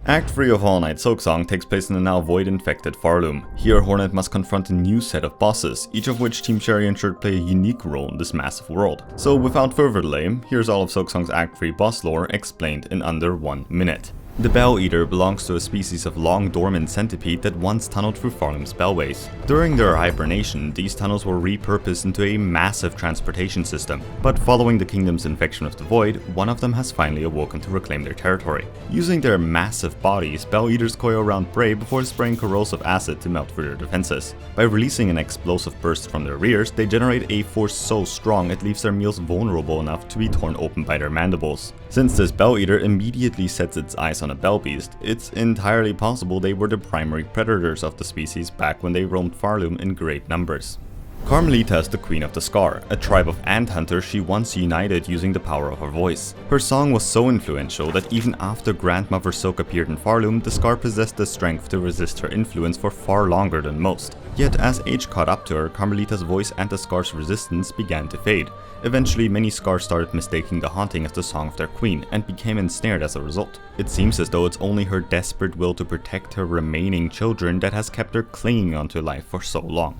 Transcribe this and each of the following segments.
Act 3 of All Night Silksong takes place in the now void-infected Pharloom. Here Hornet must confront a new set of bosses, each of which Team Cherry ensured play a unique role in this massive world. So without further delay, here's all of Silksong's Act 3 boss lore explained in under 1 minute. The Bell Eater belongs to a species of long dormant centipede that once tunneled through Pharloom's bellways. During their hibernation, these tunnels were repurposed into a massive transportation system, but following the kingdom's infection of the Void, one of them has finally awoken to reclaim their territory. Using their massive bodies, Bell Eaters coil around prey before spraying corrosive acid to melt through their defenses. By releasing an explosive burst from their rears, they generate a force so strong it leaves their meals vulnerable enough to be torn open by their mandibles. Since this Bell Eater immediately sets its eyes on a bell beast, it's entirely possible they were the primary predators of the species back when they roamed Pharloom in great numbers. Karmelita is the queen of the Skarr, a tribe of ant hunters she once united using the power of her voice. Her song was so influential that even after Grandmother Silk appeared in Pharloom, the Skarr possessed the strength to resist her influence for far longer than most. Yet as age caught up to her, Karmelita's voice and the Skarr's resistance began to fade. Eventually, many Skarrs started mistaking the haunting as the song of their queen and became ensnared as a result. It seems as though it's only her desperate will to protect her remaining children that has kept her clinging onto life for so long.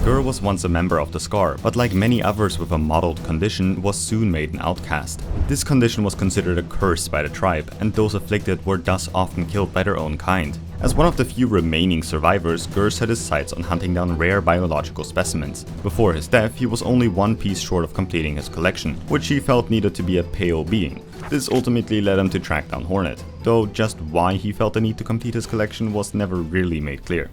Gurr was once a member of the Skarr, but like many others with a mottled condition, was soon made an outcast. This condition was considered a curse by the tribe, and those afflicted were thus often killed by their own kind. As one of the few remaining survivors, Gurr set his sights on hunting down rare biological specimens. Before his death, he was only one piece short of completing his collection, which he felt needed to be a pale being. This ultimately led him to track down Hornet, though just why he felt the need to complete his collection was never really made clear.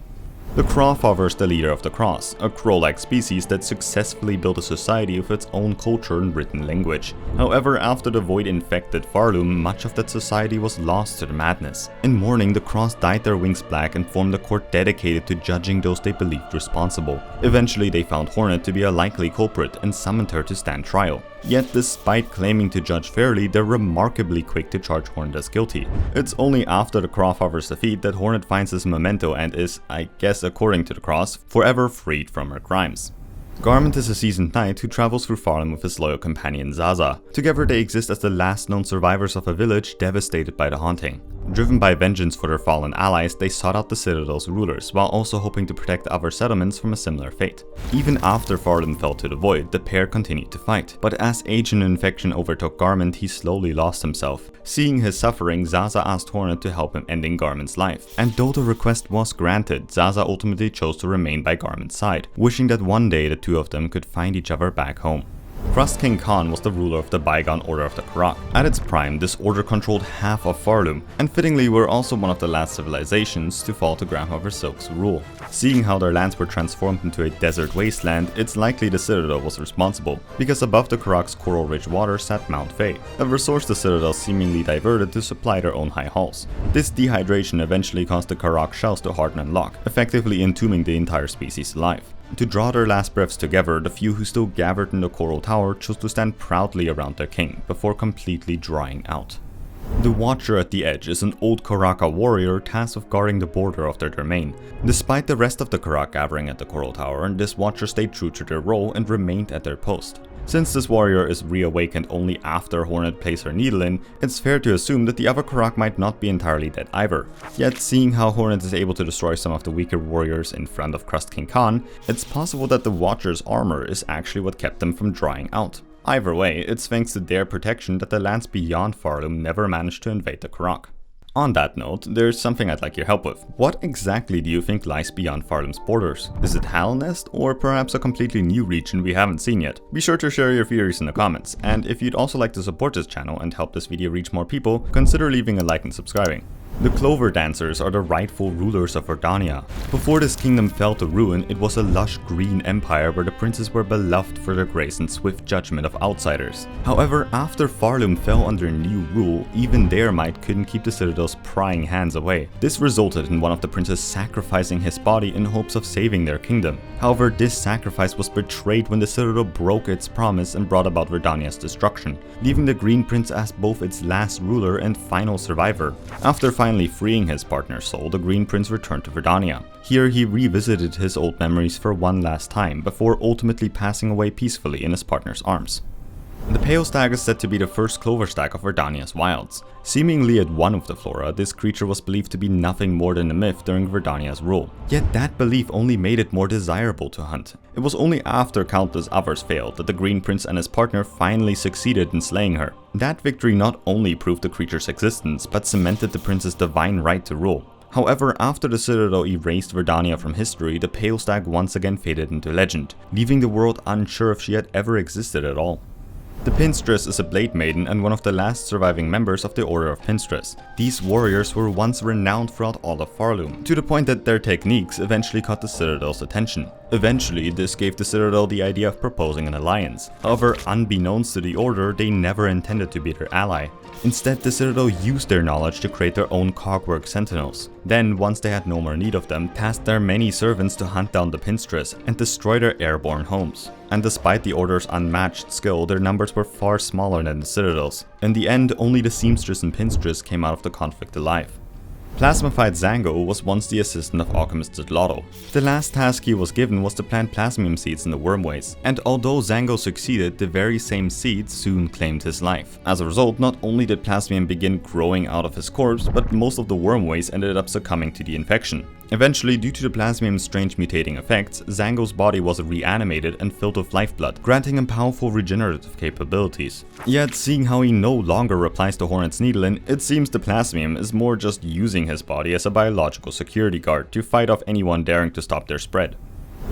The Crawfather is the leader of the Cross, a crow-like species that successfully built a society with its own culture and written language. However, after the Void infected Pharloom, much of that society was lost to the madness. In mourning, the Cross dyed their wings black and formed a court dedicated to judging those they believed responsible. Eventually, they found Hornet to be a likely culprit and summoned her to stand trial. Yet, despite claiming to judge fairly, they're remarkably quick to charge Hornet as guilty. It's only after the Crawfather's defeat that Hornet finds his memento and is, I guess according to the Cross, forever freed from her crimes. Garmond is a seasoned knight who travels through Pharloom with his loyal companion Zaza. Together they exist as the last known survivors of a village devastated by the haunting. Driven by vengeance for their fallen allies, they sought out the Citadel's rulers, while also hoping to protect other settlements from a similar fate. Even after Pharloom fell to the Void, the pair continued to fight, but as age and infection overtook Garmond, he slowly lost himself. Seeing his suffering, Zaza asked Hornet to help him ending Garmond's life, and though the request was granted, Zaza ultimately chose to remain by Garmond's side, wishing that one day the two of them could find each other back home. Crust King Khann was the ruler of the bygone Order of the Karak. At its prime, this order controlled half of Pharloom, and fittingly were also one of the last civilizations to fall to Grandmother Silk's rule. Seeing how their lands were transformed into a desert wasteland, it's likely the Citadel was responsible, because above the Karak's coral-rich water sat Mount Fae, a resource the Citadel seemingly diverted to supply their own high halls. This dehydration eventually caused the Karak shells to harden and lock, effectively entombing the entire species alive. To draw their last breaths together, the few who still gathered in the Coral Tower chose to stand proudly around their king, before completely drying out. The Watcher at the Edge is an old Karaka warrior tasked with guarding the border of their domain. Despite the rest of the Karak gathering at the Coral Tower, this Watcher stayed true to their role and remained at their post. Since this warrior is reawakened only after Hornet placed her needle in, it's fair to assume that the other Karak might not be entirely dead either. Yet, seeing how Hornet is able to destroy some of the weaker warriors in front of Crust King Khann, it's possible that the Watcher's armor is actually what kept them from drying out. Either way, it's thanks to their protection that the lands beyond Pharloom never managed to invade the Karak. On that note, there's something I'd like your help with. What exactly do you think lies beyond Pharloom's borders? Is it Halnest, or perhaps a completely new region we haven't seen yet? Be sure to share your theories in the comments, and if you'd also like to support this channel and help this video reach more people, consider leaving a like and subscribing. The Clover Dancers are the rightful rulers of Verdania. Before this kingdom fell to ruin, it was a lush green empire where the princes were beloved for their grace and swift judgment of outsiders. However, after Pharloom fell under new rule, even their might couldn't keep the Citadel's prying hands away. This resulted in one of the princes sacrificing his body in hopes of saving their kingdom. However, this sacrifice was betrayed when the Citadel broke its promise and brought about Verdania's destruction, leaving the Green Prince as both its last ruler and final survivor. After finally freeing his partner's soul, the Green Prince returned to Verdania. Here he revisited his old memories for one last time, before ultimately passing away peacefully in his partner's arms. The Palestag is said to be the first Clover stag of Verdania's wilds. Seemingly at one of the flora, this creature was believed to be nothing more than a myth during Verdania's rule. Yet that belief only made it more desirable to hunt. It was only after countless others failed that the Green Prince and his partner finally succeeded in slaying her. That victory not only proved the creature's existence, but cemented the prince's divine right to rule. However, after the Citadel erased Verdania from history, the Palestag once again faded into legend, leaving the world unsure if she had ever existed at all. The Pinstress is a blade maiden and one of the last surviving members of the Order of Pinstress. These warriors were once renowned throughout all of Pharloom, to the point that their techniques eventually caught the Citadel's attention. Eventually, this gave the Citadel the idea of proposing an alliance. However, unbeknownst to the Order, they never intended to be their ally. Instead, the Citadel used their knowledge to create their own cogwork sentinels. Then, once they had no more need of them, tasked their many servants to hunt down the Pinstress and destroy their airborne homes. And despite the Order's unmatched skill, their numbers were far smaller than the Citadel's. In the end, only the Seamstress and Pinstress came out of the conflict alive. Plasmified Zango was once the assistant of alchemist Zlotto. The last task he was given was to plant plasmium seeds in the wormways, and although Zango succeeded, the very same seeds soon claimed his life. As a result, not only did plasmium begin growing out of his corpse, but most of the wormways ended up succumbing to the infection. Eventually, due to the plasmium's strange mutating effects, Zango's body was reanimated and filled with lifeblood, granting him powerful regenerative capabilities. Yet, seeing how he no longer replies to Hornet's needling, it seems the plasmium is more just using his body as a biological security guard to fight off anyone daring to stop their spread.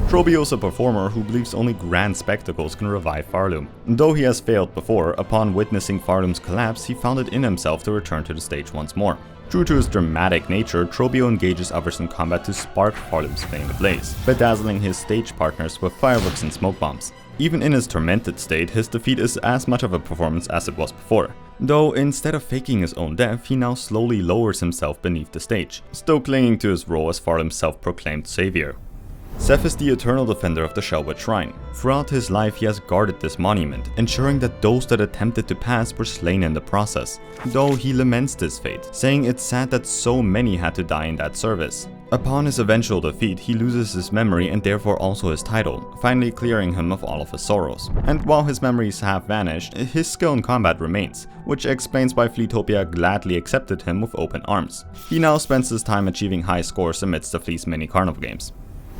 Trobbio is a performer who believes only grand spectacles can revive Pharloom. Though he has failed before, upon witnessing Pharloom's collapse, he found it in himself to return to the stage once more. True to his dramatic nature, Trobbio engages others in combat to spark Pharloom's flame ablaze, bedazzling his stage partners with fireworks and smoke bombs. Even in his tormented state, his defeat is as much of a performance as it was before. Though instead of faking his own death, he now slowly lowers himself beneath the stage, still clinging to his role as Pharloom's self-proclaimed savior. Seth is the eternal defender of the Shellwood Shrine. Throughout his life he has guarded this monument, ensuring that those that attempted to pass were slain in the process. Though he laments this fate, saying it's sad that so many had to die in that service. Upon his eventual defeat, he loses his memory and therefore also his title, finally clearing him of all of his sorrows. And while his memories have vanished, his skill in combat remains, which explains why Fleetopia gladly accepted him with open arms. He now spends his time achieving high scores amidst the Fleet's many carnival games.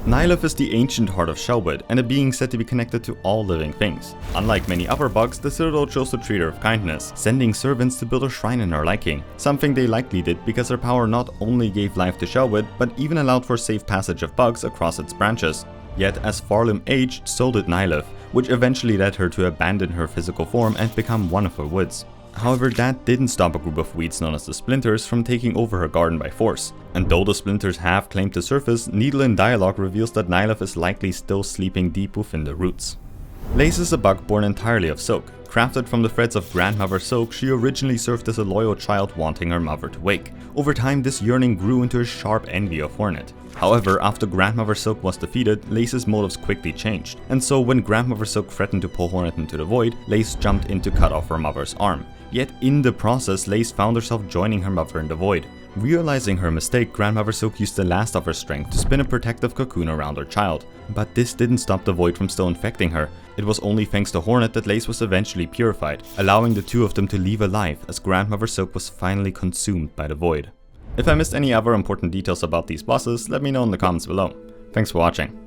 Nyleth is the ancient heart of Shellwood and a being said to be connected to all living things. Unlike many other bugs, the Citadel chose to treat her with kindness, sending servants to build a shrine in her liking, something they likely did because her power not only gave life to Shellwood, but even allowed for safe passage of bugs across its branches. Yet as Pharloom aged, so did Nyleth, which eventually led her to abandon her physical form and become one of her woods. However, that didn't stop a group of weeds known as the Splinters from taking over her garden by force. And though the Splinters have claimed the surface, Needle in dialogue reveals that Nyleth is likely still sleeping deep within the roots. Lace is a bug born entirely of silk. Crafted from the threads of Grandmother Silk, she originally served as a loyal child wanting her mother to wake. Over time, this yearning grew into a sharp envy of Hornet. However, after Grandmother Silk was defeated, Lace's motives quickly changed, and so when Grandmother Silk threatened to pull Hornet into the void, Lace jumped in to cut off her mother's arm. Yet in the process, Lace found herself joining her mother in the void. Realizing her mistake, Grandmother Silk used the last of her strength to spin a protective cocoon around her child. But this didn't stop the void from still infecting her. It was only thanks to Hornet that Lace was eventually purified, allowing the two of them to leave alive as Grandmother Silk was finally consumed by the void. If I missed any other important details about these bosses, let me know in the comments below. Thanks for watching.